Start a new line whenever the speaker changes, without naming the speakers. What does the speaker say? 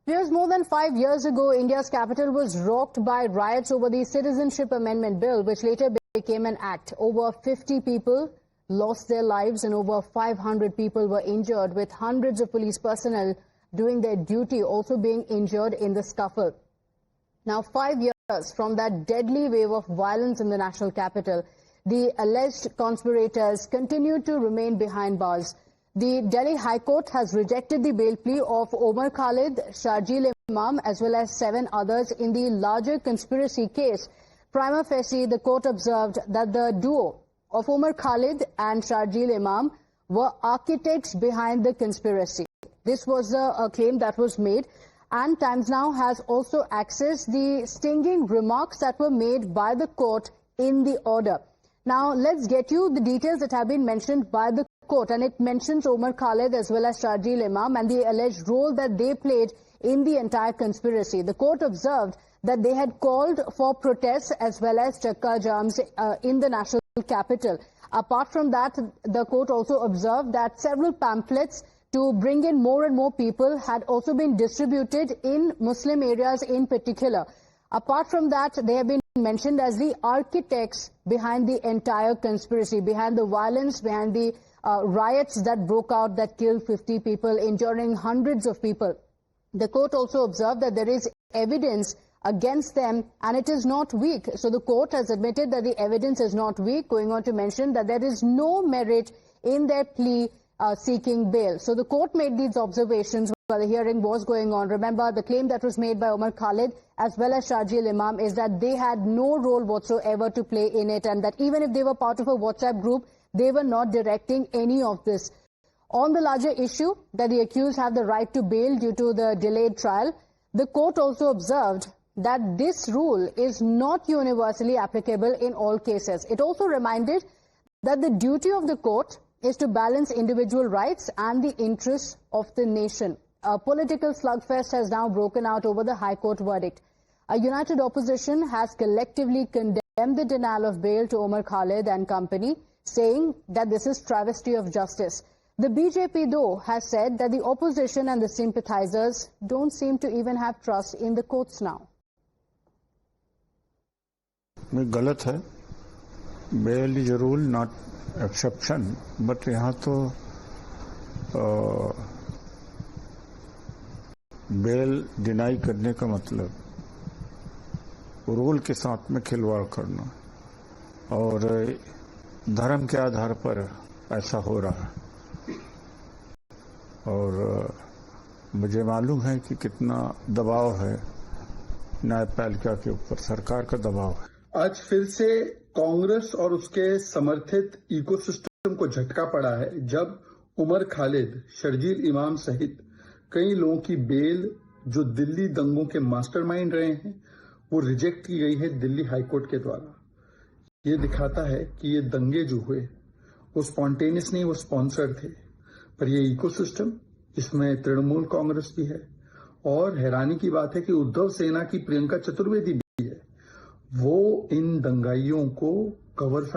Here's more than 5 years ago, India's capital was rocked by riots over the Citizenship Amendment Bill, which later became an act. Over 50 people lost their lives and over 500 people were injured, with hundreds of police personnel doing their duty also being injured in the scuffle. Now, 5 years from that deadly wave of violence in the national capital, the alleged conspirators continue to remain behind bars. The Delhi High Court has rejected the bail plea of Umar Khalid, Sharjeel Imam, as well as 7 others in the larger conspiracy case. Prima facie, the court observed that the duo of Umar Khalid and Sharjeel Imam were architects behind the conspiracy. This was a claim that was made, and Times Now has also accessed the stinging remarks that were made by the court in the order. Now, let's get you the details that have been mentioned by the court, and it mentions Umar Khalid as well as Sharjeel Imam and the alleged role that they played in the entire conspiracy. The court observed that they had called for protests as well as chakka jams in the national capital. Apart from that, the court also observed that several pamphlets to bring in more and more people had also been distributed in Muslim areas in particular. Apart from that, they have been mentioned as the architects behind the entire conspiracy, behind the violence, behind the riots that broke out that killed 50 people, injuring hundreds of people. The court also observed that there is evidence against them and it is not weak. So the court has admitted that the evidence is not weak, going on to mention that there is no merit in their plea seeking bail. So the court made these observations while the hearing was going on. Remember, the claim that was made by Umar Khalid as well as Sharjeel Imam is that they had no role whatsoever to play in it, and that even if they were part of a WhatsApp group, they were not directing any of this. On the larger issue that the accused have the right to bail due to the delayed trial, the court also observed that this rule is not universally applicable in all cases. It also reminded that the duty of the court is to balance individual rights and the interests of the nation. A political slugfest has now broken out over the High Court verdict. A united opposition has collectively condemned the denial of bail to Umar Khalid and company, saying that this is travesty of justice. The BJP, though, has said that the opposition and the sympathizers don't seem to even have trust in the courts now.
गलत है, bail is a rule, not exception, but यहाँ तो bail deny करने का मतलब rule के साथ में खिलवाड़ करना, और धर्म के आधार पर ऐसा हो रहा है। और मुझे मालूम है कि कितना दबाव है न्यायपालिका के ऊपर, सरकार का दबाव है।
आज फिर से कांग्रेस और उसके समर्थित इकोसिस्टम को झटका पड़ा है जब उमर खालिद, शर्जील इमाम सहित कई लोगों की बेल, जो दिल्ली दंगों के मास्टरमाइंड रहे हैं, वो रिजेक्ट की गई है दिल्ली हाईकोर्ट के द्वारा। ये दिखाता है कि ये दंगे जो हुए वो स्पॉन्टेनियस नहीं, वो स्पॉन्सर्ड थे। पर ये इकोसिस्टम, इसमें तृणमूल कांग्रेस भी है, और हैरानी की बात है कि उद्धव सेना की प्रियंका चतुर्वेदी भी है। वो इन दंगाइयों को कवर